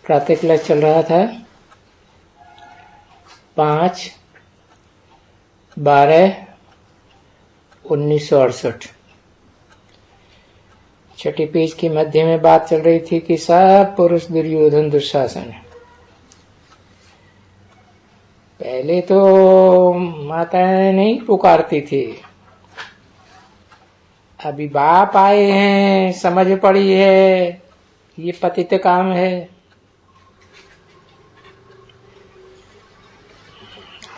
प्रातः क्लास चल रहा था 5/12/1968। छठी पेज की मध्य में बात चल रही थी कि सब पुरुष दुर्योधन दुशासन है। पहले तो माताएं नहीं पुकारती थी, अभी बाप आए हैं, समझ पड़ी है ये पतित काम है।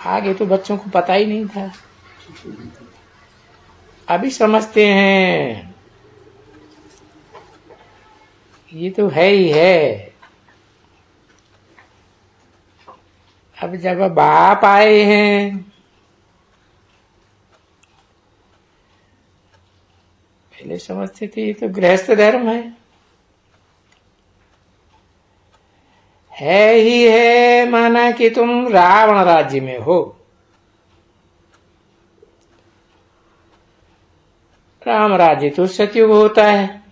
आगे तो बच्चों को पता ही नहीं था, अभी समझते हैं ये तो है ही है। अब जब बाप आए हैं, पहले समझते थे ये तो गृहस्थ धर्म है ही है। माना कि तुम रावण राज्य में हो, राम राज्य तो सतयुग होता है,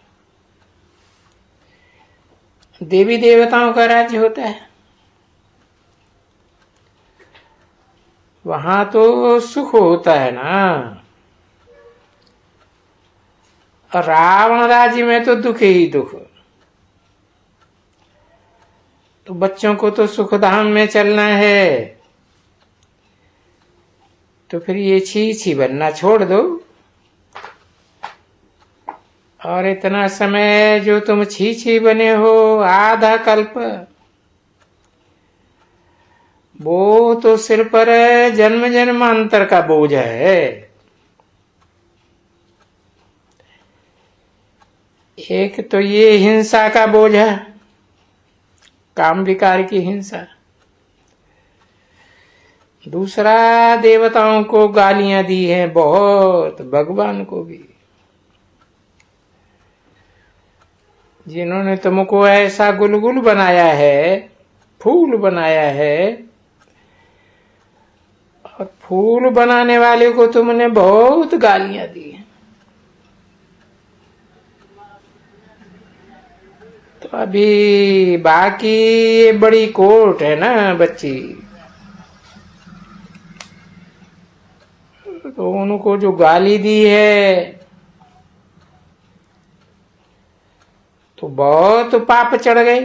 देवी देवताओं का राज्य होता है, वहां तो सुख होता है ना। रावण राज्य में तो दुख ही दुख। तो बच्चों को तो सुखधाम में चलना है, तो फिर ये छी छी बनना छोड़ दो। और इतना समय जो तुम छी छी बने हो, आधा कल्प, वो तो सिर पर जन्म जन्मांतर का बोझ है। एक तो ये हिंसा का बोझ है, काम विकार की हिंसा। दूसरा, देवताओं को गालियां दी हैं बहुत, भगवान को भी। जिन्होंने तुमको ऐसा गुलगुल बनाया है, फूल बनाया है, और फूल बनाने वाले को तुमने बहुत गालियां दी हैं। तो अभी बाकी ये बड़ी कोर्ट है ना बच्ची, तो उनको जो गाली दी है तो बहुत पाप चढ़ गए।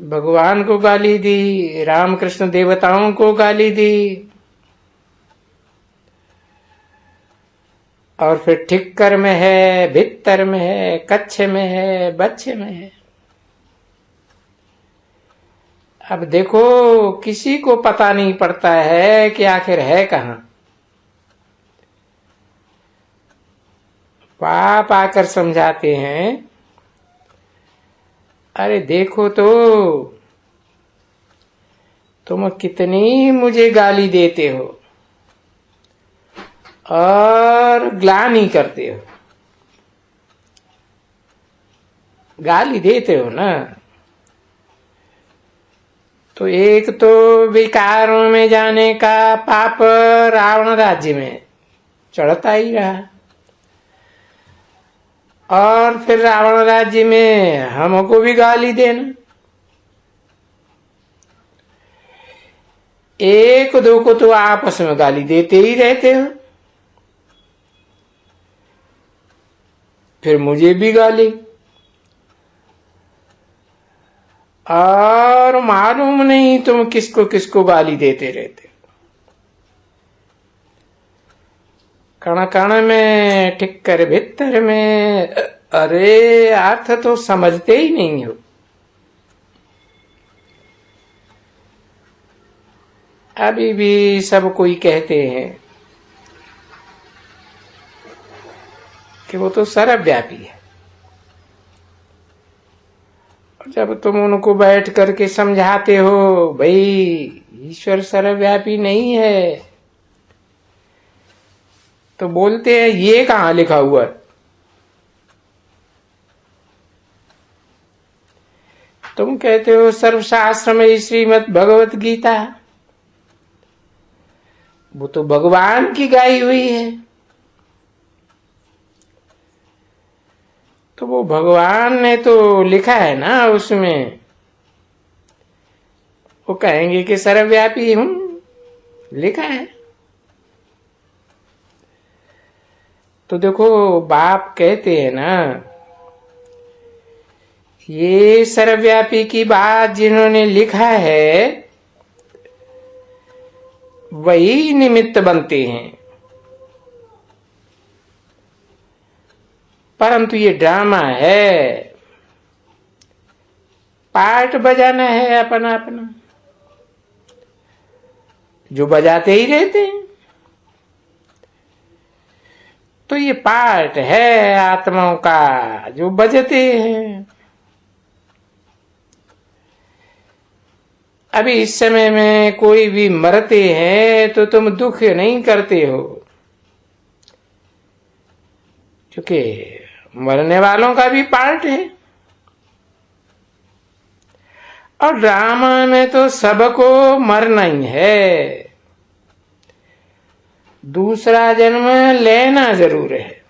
भगवान को गाली दी, रामकृष्ण देवताओं को गाली दी, और फिर ठिक्कर में है, भित्तर में है, कच्छ में है, बच्चे में है। अब देखो, किसी को पता नहीं पड़ता है कि आखिर है कहां। पाप आकर समझाते हैं, अरे देखो तो तुम कितनी मुझे गाली देते हो और ग्लानि करते हो। गाली देते हो ना, तो एक तो विकारों में जाने का पाप रावण राज्य में चढ़ता ही रहा, और फिर रावण राज्य में हमको भी गाली देना। एक दो को तो आपस में गाली देते ही रहते हो, फिर मुझे भी गाली, और मालूम नहीं तुम किसको किसको गाली देते रहते हो। कण कण में, ठिक्कर भित्तर में, अरे अर्थ तो समझते ही नहीं हो। अभी भी सब कोई कहते हैं कि वो तो सर्वव्यापी है। जब तुम उनको बैठ करके समझाते हो, भाई ईश्वर सर्वव्यापी नहीं है, तो बोलते हैं ये कहां लिखा हुआ है। तुम कहते हो सर्वशास्त्र में श्रीमद् भगवत गीता, वो तो भगवान की गाई हुई है। तो वो भगवान ने तो लिखा है ना उसमें, वो कहेंगे कि सर्वव्यापी हूं, लिखा है। तो देखो बाप कहते हैं ना, ये सर्वव्यापी की बात जिन्होंने लिखा है वही निमित्त बनते हैं, परंतु ये ड्रामा है, पार्ट बजाना है अपना अपना, जो बजाते ही रहते हैं। तो ये पार्ट है आत्माओं का जो बजते हैं। अभी इस समय में कोई भी मरते हैं तो तुम दुख नहीं करते हो, क्योंकि मरने वालों का भी पार्ट है। और ड्रामा में तो सबको मरना ही है, दूसरा जन्म लेना जरूर है।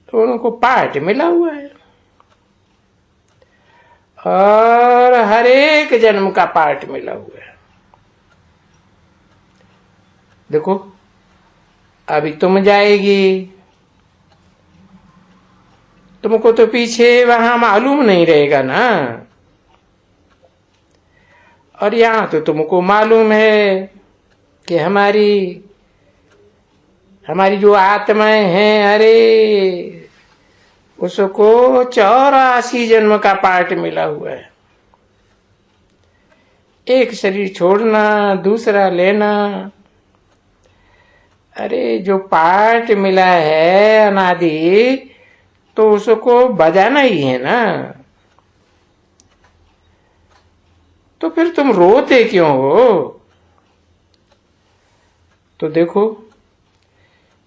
तो उनको पार्ट मिला हुआ है, और हर एक जन्म का पार्ट मिला हुआ है। देखो अभी तुम जाएगी, तुमको तो पीछे वहां मालूम नहीं रहेगा ना, और यहां तो तुमको मालूम है कि हमारी जो आत्माएं हैं, अरे उसको 84 जन्म का पार्ट मिला हुआ है। एक शरीर छोड़ना, दूसरा लेना, अरे जो पार्ट मिला है अनादि, तो उसको बजाना ही है ना। तो फिर तुम रोते क्यों हो? तो देखो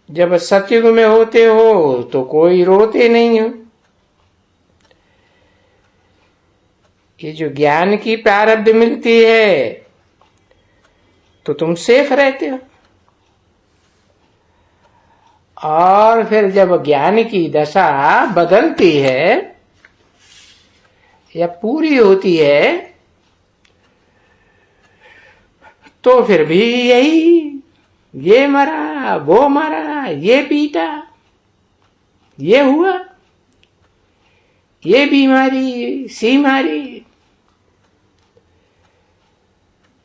जब सतयुग में होते हो तो कोई रोते नहीं हो। ये जो ज्ञान की प्रारब्ध मिलती है तो तुम सेफ रहते हो, और फिर जब ज्ञान की दशा बदलती है या पूरी होती है तो फिर भी यही, ये मरा, वो मरा, ये पीटा, ये हुआ, ये बीमारी, सी मारी।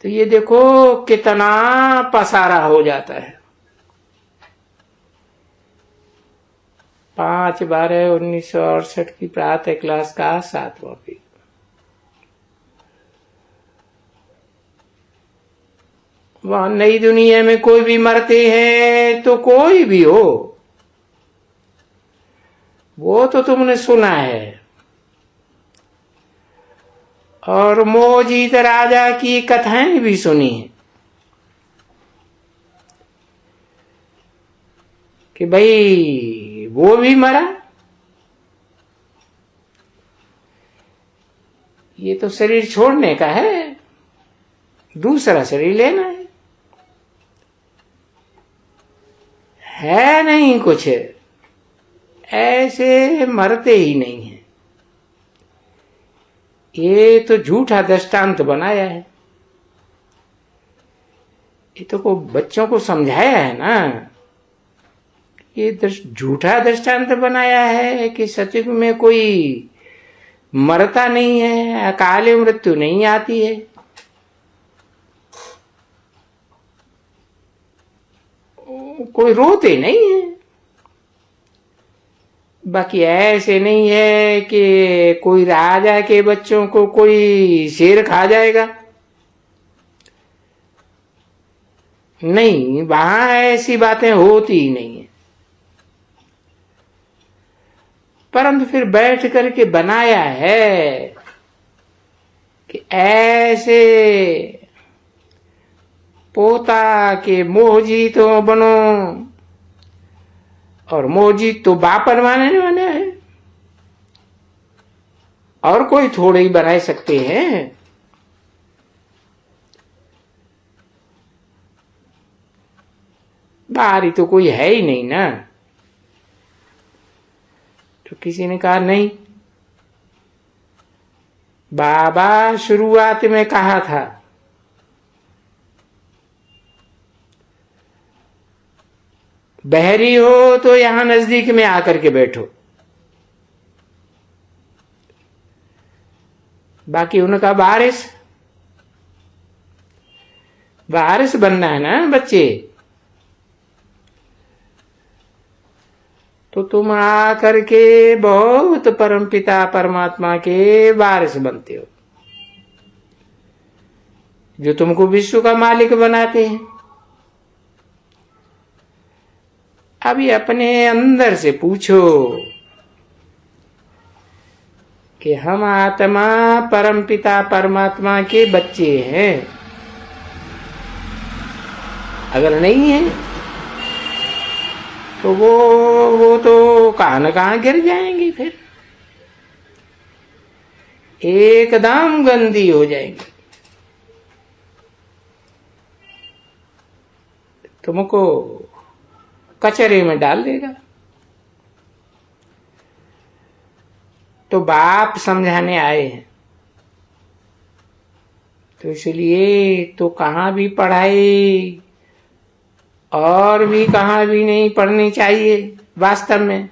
तो ये देखो कितना पसारा हो जाता है। 5/12/1968 की प्रातः क्लास का 7वां पेज। वहां नई दुनिया में कोई भी मरते हैं तो कोई भी हो, वो तो तुमने सुना है। और मोहजीत राजा की कथाएं भी सुनी है कि भाई वो भी मरा। ये तो शरीर छोड़ने का है, दूसरा शरीर लेना है नहीं कुछ, ऐसे मरते ही नहीं है। ये तो झूठा दृष्टांत बनाया है, ये तो को बच्चों को समझाया है ना। ये झूठा दृष्टांत बनाया है कि सतयुग में कोई मरता नहीं है, अकाल मृत्यु नहीं आती है। कोई रोते नहीं है। बाकी ऐसे नहीं है कि कोई राजा के बच्चों को कोई शेर खा जाएगा, नहीं, वहां ऐसी बातें होती ही नहीं है। परंतु फिर बैठ करके बनाया है कि ऐसे पोता के मोहजीत हो बनो, और मोहजीत तो बापर मानने वाले हैं, और कोई थोड़े ही बना सकते हैं। बाहरी तो कोई है ही नहीं ना। तो किसी ने कहा नहीं, बाबा शुरुआत में कहा था बहरी हो तो यहां नजदीक में आकर के बैठो। बाकी उनका बारिश बनना है ना बच्चे, तो तुम आकर के बहुत परमपिता परमात्मा के वारिस बनते हो, जो तुमको विश्व का मालिक बनाते हैं। अभी अपने अंदर से पूछो कि हम आत्मा परमपिता परमात्मा के बच्चे हैं। अगर नहीं है तो वो तो कहां न कहां गिर जाएंगे, फिर एकदम गंदी हो जाएंगी। तुमको कचरे में डाल देगा। तो बाप समझाने आए हैं, तो इसलिए तो कहां भी पढ़ाई और भी कहां भी नहीं पढ़नी चाहिए। वास्तव में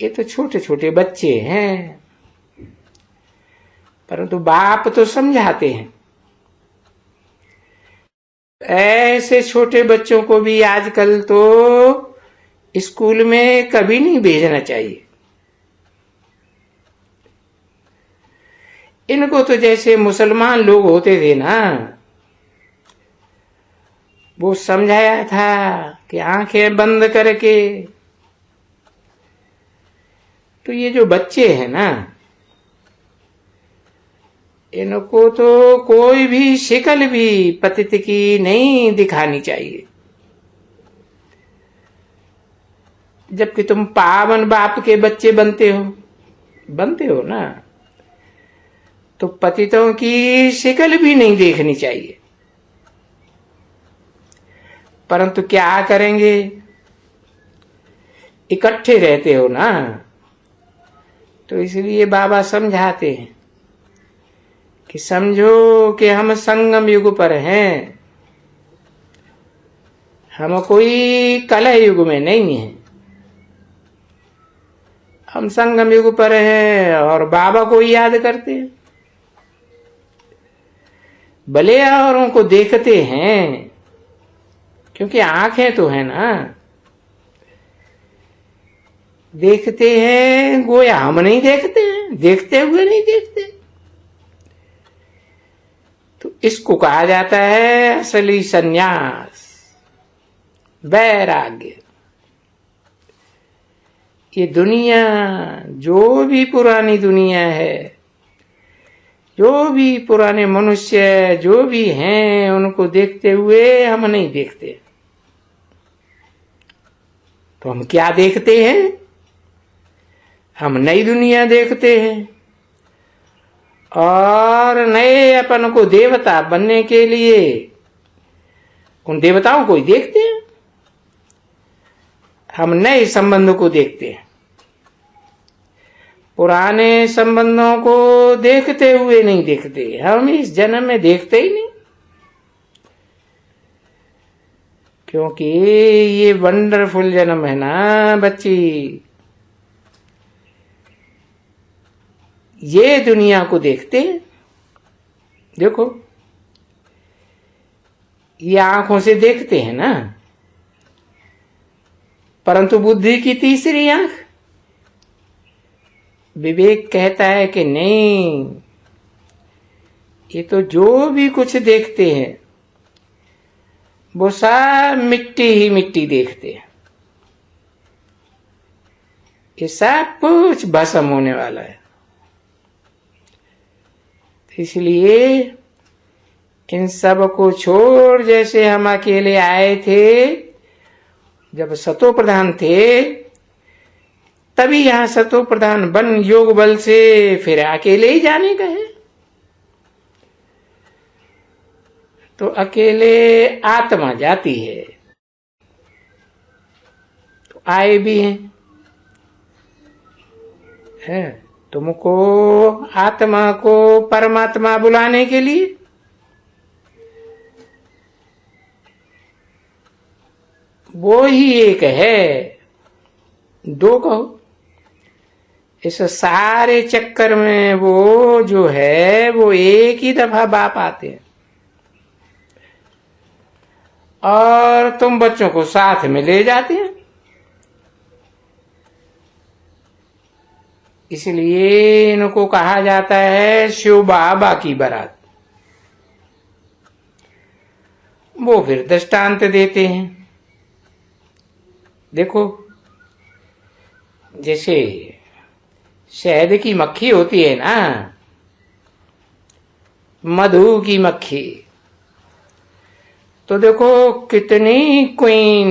ये तो छोटे छोटे बच्चे हैं, परंतु बाप तो समझाते हैं। ऐसे छोटे बच्चों को भी आजकल तो स्कूल में कभी नहीं भेजना चाहिए। इनको तो जैसे मुसलमान लोग होते थे ना, वो समझाया था कि आंखें बंद करके। तो ये जो बच्चे हैं ना, इनको तो कोई भी शिकल भी पतित की नहीं दिखानी चाहिए। जबकि तुम पावन बाप के बच्चे बनते हो ना, तो पतितों की शिकल भी नहीं देखनी चाहिए। परंतु क्या करेंगे, इकट्ठे रहते हो ना, तो इसलिए बाबा समझाते हैं कि समझो कि हम संगम युग पर हैं, हम कोई कलह युग में नहीं है। हम संगम युग पर हैं और बाबा को याद करते हैं। भले औरों को देखते हैं, क्योंकि आंखें तो है ना, देखते हैं गोया हम नहीं देखते हैं, देखते हुए नहीं देखते। तो इसको कहा जाता है असली सन्यास, वैराग्य। ये दुनिया, जो भी पुरानी दुनिया है, जो भी पुराने मनुष्य जो भी हैं, उनको देखते हुए हम नहीं देखते। तो हम क्या देखते हैं? हम नई दुनिया देखते हैं और नए अपन को देवता बनने के लिए उन देवताओं को ही देखते हैं। हम नए संबंधों को देखते हैं, पुराने संबंधों को देखते हुए नहीं देखते। हम इस जन्म में देखते ही नहीं, क्योंकि ये वंडरफुल जन्म है ना बच्ची। ये दुनिया को देखते हैं। देखो, ये आंखों से देखते हैं ना, परंतु बुद्धि की तीसरी आंख विवेक कहता है कि नहीं, ये तो जो भी कुछ देखते हैं वो सब मिट्टी ही मिट्टी देखते हैं। ये सब कुछ भस्म होने वाला है। इसलिए इन सब को छोड़, जैसे हम अकेले आए थे, जब सतो प्रधान थे, तभी यहां सतो प्रधान बन योग बल से फिर अकेले ही जाने का है। तो अकेले आत्मा जाती है, तो आए भी हैं, है तुमको आत्मा को परमात्मा बुलाने के लिए। वो ही एक है, दो कहो। इस सारे चक्कर में वो जो है वो एक ही दफा बाप आते हैं, और तुम बच्चों को साथ में ले जाते हैं। इसलिए इनको कहा जाता है शिव बाबा की बारात। वो फिर दृष्टांत देते हैं। देखो, जैसे शहद की मक्खी होती है ना, मधु की मक्खी, तो देखो कितनी क्वीन,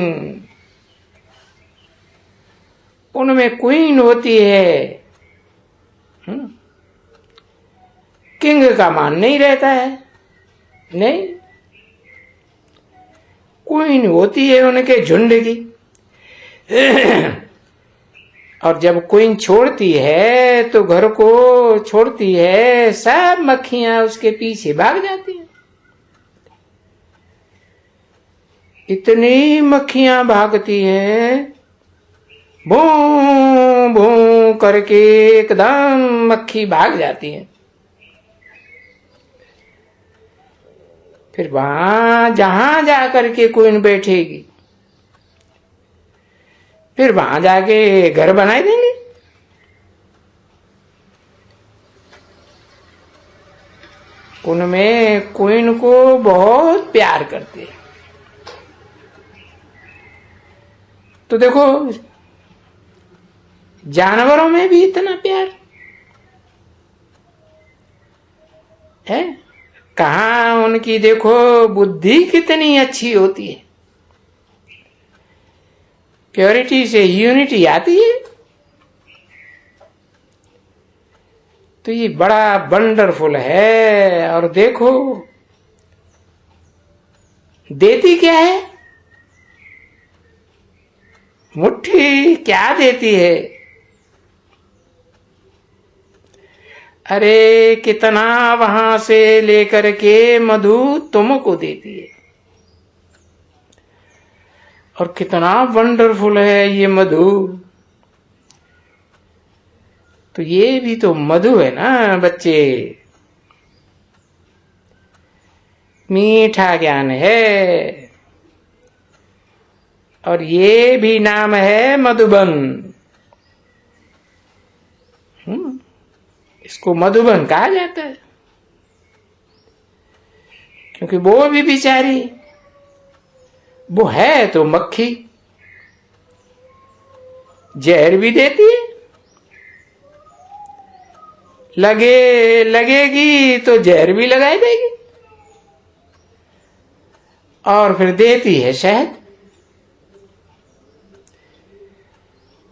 उनमें क्वीन होती है, किंग का मान नहीं रहता है, नहीं, क्वीन होती है उनके झुंड की। और जब क्वीन छोड़ती है तो घर को छोड़ती है, सब मक्खियां उसके पीछे भाग जाती हैं। इतनी मक्खियां भागती हैं, भू भू करके एकदम मक्खी भाग जाती है। फिर वहां जहां जाकर के क्वीन बैठेगी, फिर वहां जाके घर बनाए देंगे। उनमें क्वीन को बहुत प्यार करते हैं। तो देखो, जानवरों में भी इतना प्यार है। कहां उनकी देखो बुद्धि कितनी अच्छी होती है, प्योरिटी से यूनिटी आती है। तो ये बड़ा वंडरफुल है। और देखो देती क्या है, मुट्ठी क्या देती है। अरे कितना वहां से लेकर के मधु तुमको देती है, और कितना वंडरफुल है ये मधु। तो ये भी तो मधु है ना बच्चे, मीठा ज्ञान है। और ये भी नाम है मधुबन। इसको मधुबन कहा जाता है, क्योंकि वो भी बेचारी, वो है तो मक्खी, जहर भी देती है, लगेगी तो जहर भी लगाई देगी, और फिर देती है शहद।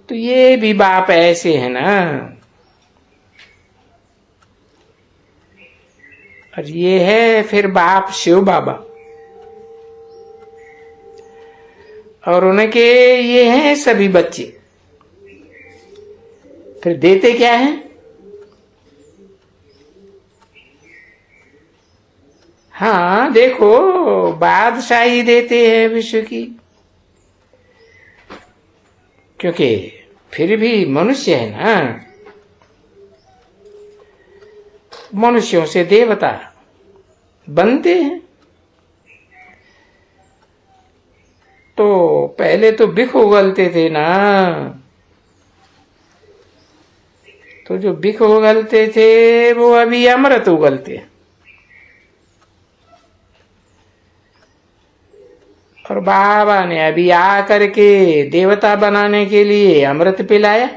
तो ये भी बाप ऐसे है ना। और ये है फिर बाप शिव बाबा, और उनके ये हैं सभी बच्चे। फिर देते क्या है, हाँ देखो बादशाही देते हैं विश्व की, क्योंकि फिर भी मनुष्य है ना, मनुष्यों से देवता बनते हैं। तो पहले तो बिख उगलते थे ना, तो जो बिख उगलते थे वो अभी अमृत उगलते हैं। और बाबा ने अभी आकर के देवता बनाने के लिए अमृत पिलाया।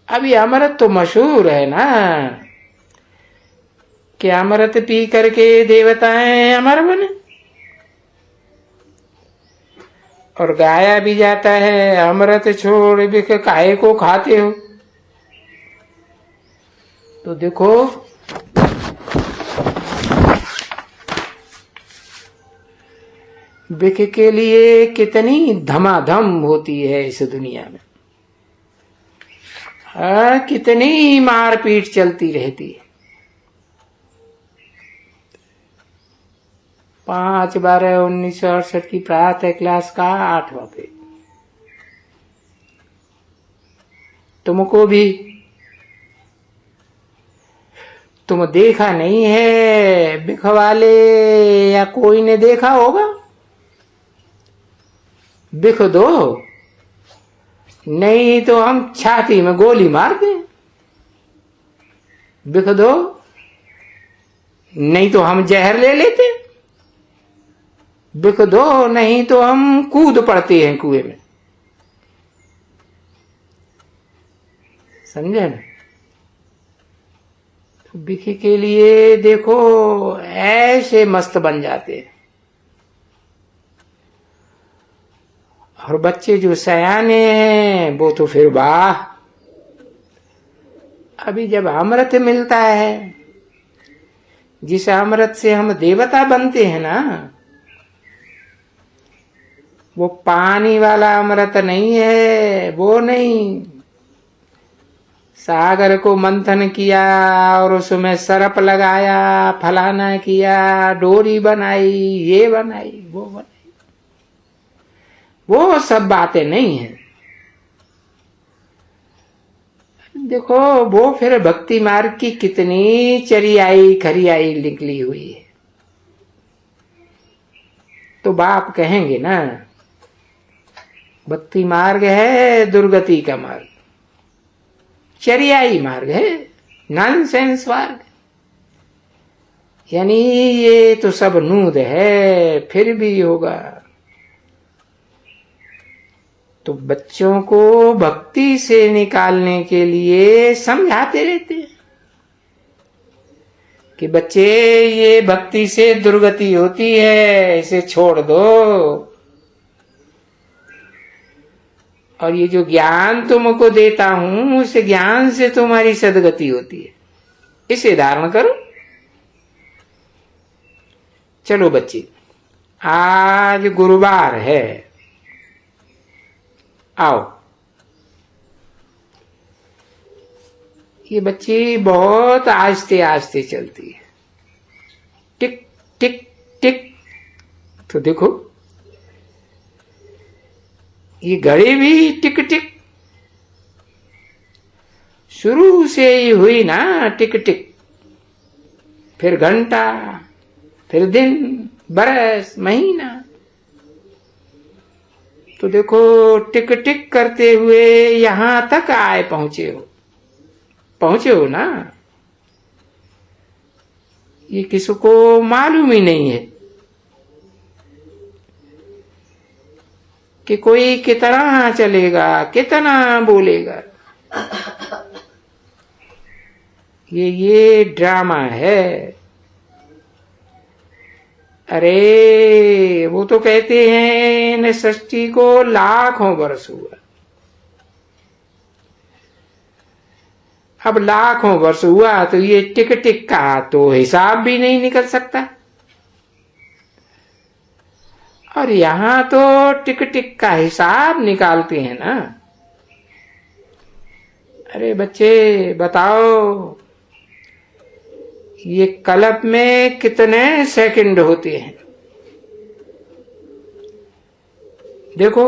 अभी अमृत तो मशहूर है ना, कि अमृत पी करके देवताएं अमर बने। और गाया भी जाता है, अमृत छोड़ बिख काहे को खाते हो। तो देखो बिख के लिए कितनी धमाधम होती है इस दुनिया में, कितनी मारपीट चलती रहती है। 5/12/1968 की प्रातः क्लास का 8वां पेज। तुमको भी तुम देखा नहीं है, बिख वाले या कोई ने देखा होगा? बिख दो, नहीं तो हम छाती में गोली मार दें। बिख दो, नहीं तो हम जहर ले लेते। बिख दो, नहीं तो हम कूद पड़ते हैं कुएं में। समझे ना? बिख के लिए देखो ऐसे मस्त बन जाते हैं। और बच्चे जो सयाने हैं वो तो फिर वाह। अभी जब अमृत मिलता है, जिस अमृत से हम देवता बनते हैं ना, वो पानी वाला अमृत नहीं है, वो नहीं। सागर को मंथन किया और उसमें सरप लगाया, फलाना किया, डोरी बनाई, ये बनाई, वो बनाई, वो सब बातें नहीं है। देखो वो फिर भक्ति मार्ग की कितनी चरियाई खरियाई निकली हुई है। तो बाप कहेंगे ना, भक्ति मार्ग है दुर्गति का मार्ग, चरियाई मार्ग है, नॉनसेंस मार्ग। यानी ये तो सब नूद है, फिर भी होगा। तो बच्चों को भक्ति से निकालने के लिए समझाते रहते हैं कि बच्चे ये भक्ति से दुर्गति होती है, इसे छोड़ दो। और ये जो ज्ञान तुमको देता हूं, उस ज्ञान से तुम्हारी सदगति होती है, इसे धारण करो। चलो बच्चे, आज गुरुवार है, आओ। ये बच्ची बहुत आस्ते आस्ते चलती है, टिक टिक टिक। तो देखो ये घड़ी भी टिक टिक, शुरू से ही हुई ना टिक टिक, फिर घंटा, फिर दिन, बरस, महीना। तो देखो टिक टिक करते हुए यहां तक आए पहुंचे हो ना। ये किसको मालूम ही नहीं है कि कोई कितना चलेगा, कितना बोलेगा। ये ड्रामा है। अरे वो तो कहते हैं इन सृष्टि को लाखों वर्ष हुआ। अब लाखों वर्ष हुआ तो ये टिक टिक का तो हिसाब भी नहीं निकल सकता। और यहां तो टिक टिक का हिसाब निकालते हैं ना। अरे बच्चे बताओ, ये कल्प में कितने सेकंड होते हैं? देखो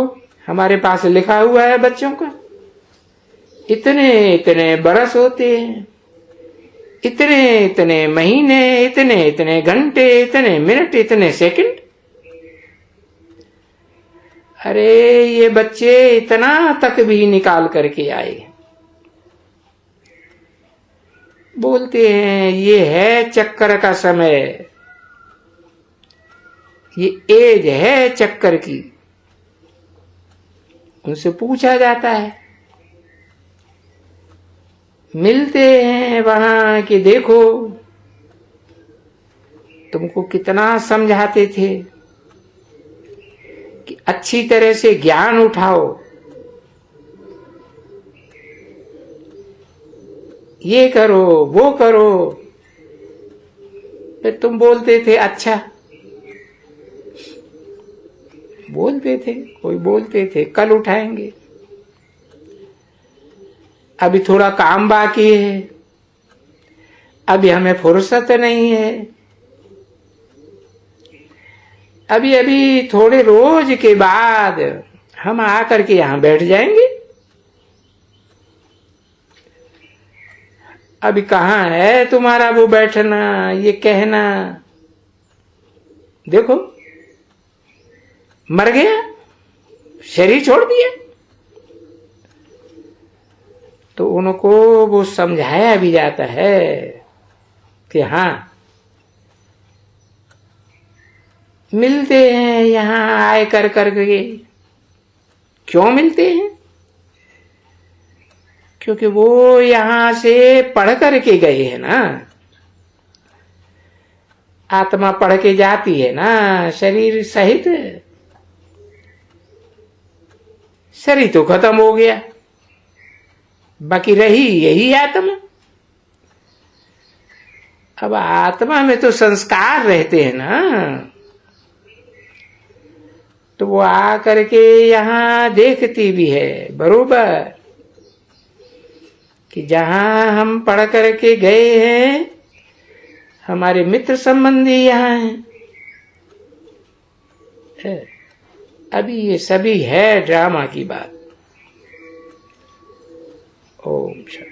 हमारे पास लिखा हुआ है बच्चों का, इतने इतने बरस होते हैं, इतने इतने महीने, इतने इतने घंटे, इतने मिनट, इतने सेकंड। अरे ये बच्चे इतना तक भी निकाल करके आए। बोलते हैं ये है चक्कर का समय, ये एज है चक्कर की। उनसे पूछा जाता है, मिलते हैं वहां कि देखो तुमको कितना समझाते थे कि अच्छी तरह से ज्ञान उठाओ, ये करो वो करो। फिर तुम बोलते थे अच्छा। बोलते थे, कोई बोलते थे कल उठाएंगे, अभी थोड़ा काम बाकी है, अभी हमें फुर्सत नहीं है, अभी अभी थोड़े रोज के बाद हम आकर के यहां बैठ जाएंगे। अभी कहाँ है तुम्हारा वो बैठना, ये कहना, देखो मर गया, शरीर छोड़ दिया। तो उनको वो समझाया भी जाता है कि हाँ मिलते हैं यहां आए कर करके। क्यों मिलते हैं? क्योंकि वो यहां से पढ़ करके गए हैं ना, आत्मा पढ़ के जाती है ना शरीर सहित। शरीर तो खत्म हो गया, बाकी रही यही आत्मा। अब आत्मा में तो संस्कार रहते हैं ना, तो वो आकर के यहां देखती भी है बरोबर कि जहां हम पढ़ करके गए हैं हमारे मित्र संबंधी यहाँ हैं। अभी ये सभी है ड्रामा की बात। ओम शांति।